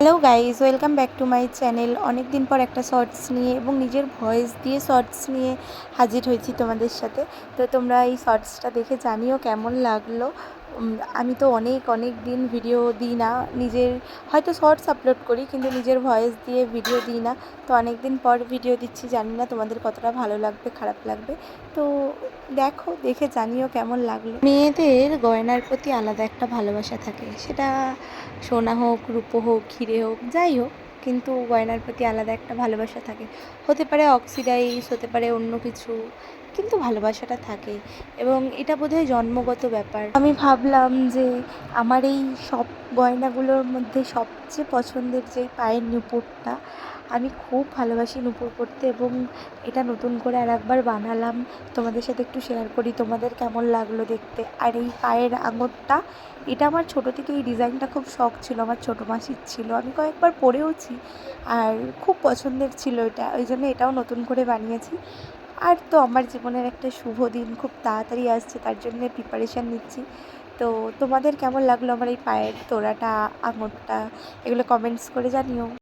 Hello guys, welcome back to my channel. অনেক দিন পর একটা শর্টস নিয়ে এবং নিজের ভয়েস দিয়ে শর্টস নিয়ে হাজির হয়েছি তোমাদের সাথে। তো তোমরা এই শর্টসটা দেখে জানিও কেমন লাগলো। আমি তো অনেক অনেক দিন ভিডিও দিই না, নিজের হয়তো শর্টস আপলোড করি কিন্তু নিজের ভয়েস দিয়ে ভিডিও দিই না। তো অনেক দিন পর ভিডিও দিচ্ছি, জানি না তোমাদের কতটা ভালো লাগবে খারাপ লাগবে। তো দেখো, দেখে জানিও কেমন লাগলো। মেয়েদের গয়নার প্রতি আলাদা একটা ভালোবাসা থাকে, সেটা সোনা হোক, রূপো হোক, হিরে হোক, যাই হোক, কিন্তু গয়নার প্রতি আলাদা একটা ভালোবাসা থাকে। হতে পারে অক্সিডাইজ, হতে পারে অন্য কিছু, কিন্তু ভালোবাসাটা থাকে এবং এটা বোধহয় জন্মগত ব্যাপার। আমি ভাবলাম যে আমার এই সব গয়নাগুলোর মধ্যে সবচেয়ে পছন্দের যে পায়ের নুপুরটা, আমি খুব ভালোবাসি নুপুর পরতে এবং এটা নতুন করে আরেকবার বানালাম। তোমাদের সাথে একটু শেয়ার করি তোমাদের কেমন লাগলো দেখতে। আর এই পায়ের আঙটটা, এটা আমার ছোটো থেকে এই ডিজাইনটা খুব শখ ছিল, আমার ছোটো মাসির ছিল, আমি কয়েকবার পরেওছি আর খুব পছন্দের ছিল এটা, ওই জন্য এটাও নতুন করে বানিয়েছি। আর তো আমার জীবনের একটা শুভ দিন খুব তাড়াতাড়ি আসছে, তার জন্য প্রিপারেশান নিচ্ছি। তো তোমাদের কেমন লাগলো আমার এই পায়ের তোড়াটা, আঙটটা, এগুলো কমেন্টস করে জানিও।